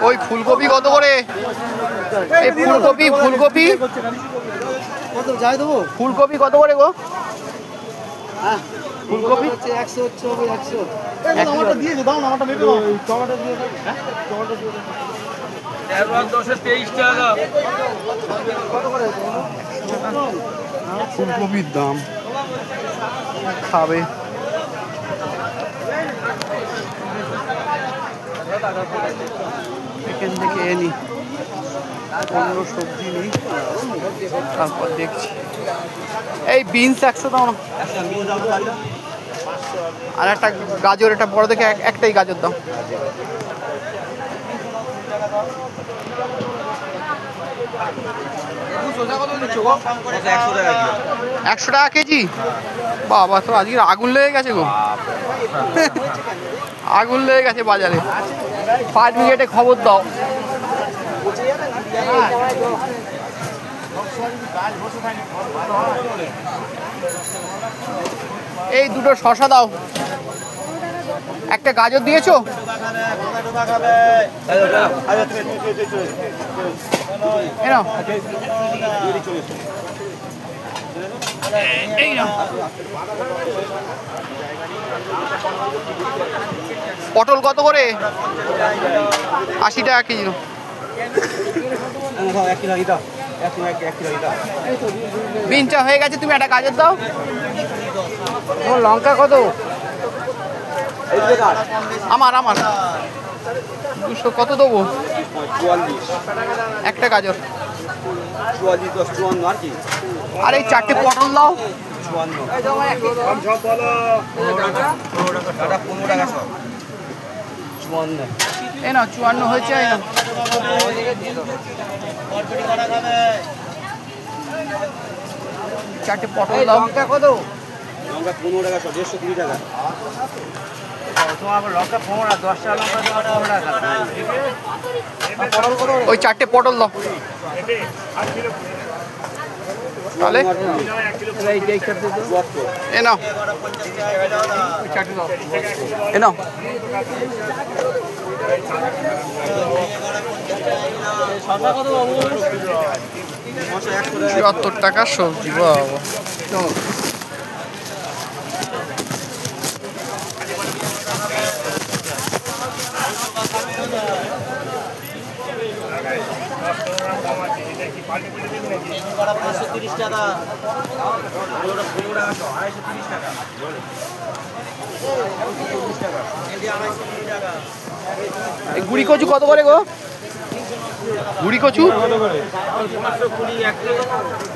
ওই ফুলকপি কত করে? এই ফুলকপি ফুলকপি কত যাই দেবো? ফুলকপি কত করে গো? হ্যাঁ ফুলকপি হচ্ছে 100 হচ্ছে 100। টমেটো দিয়ে দাও না, আমারটা মেপে দাও। টমেটো দিয়ে দাও। হ্যাঁ টমেটো দিয়ে দাও। 13-10-23 টাকা। কত করে? ফুলকপির দাম খাবে। এখান থেকে এনি অন্য সবজি নেই, তারপর দেখছি। এই বিনস 100 দাও না, আর একটা গাজর, এটা বড় দেখে একটাই গাজর দাও। একশো টাকা কেজি? বাবা, তো আজকে আগুন লেগে গেছে গো, আগুন লেগে গেছে বাজারে। ফায়ার ব্রিগেডে খবর দাও। এই দুটো শশা দাও, একটা গাজর দিয়েছো? এই নাও। পটল কত করে? 80 টাকা কেজি। বিনটা হয়ে গেছে, তুমি একটা গাজর দাও। লঙ্কা কত? আমার 200 কত দেবো? 44 একটা গাজর। 44 10 54 আর কি? আর এই 4টে পটল দাও। 54 এই না 54 হয়েছে। এই না 4টে পটল দাও। লঙ্কা কত? লঙ্কা 15 টাকা, 120 টাকা। তোমার লঙ্কা 15, 10 টাকা লঙ্কা 15 টাকা। ওই 4টে পটল দাও তাহলে। এ নাও, এ নাও। 74 টাকা সবজি। বাবা, এই গুড়ি কচু কত করে গো? গুড়ি কচু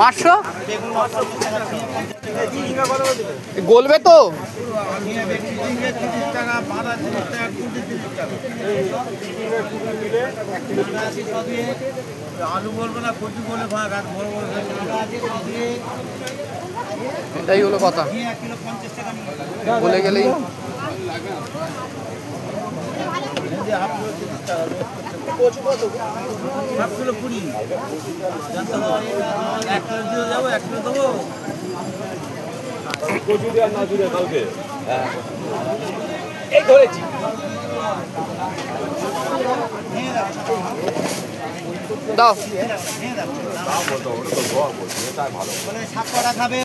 500। গলবে তো? আলু বলবো না, কচু বলে ভাগ। আর বড় বড় এটাই হলো কথা, বলে গেলেই। কচু কত? 7 কিলো 20। এক কিলো দিয়ে যাবো, 1 কিলো দেবো। কচু দিয়ে না দিয়ে কালকে এই ধরেছি। দাও। ভালো। 7 টাকা খাবে।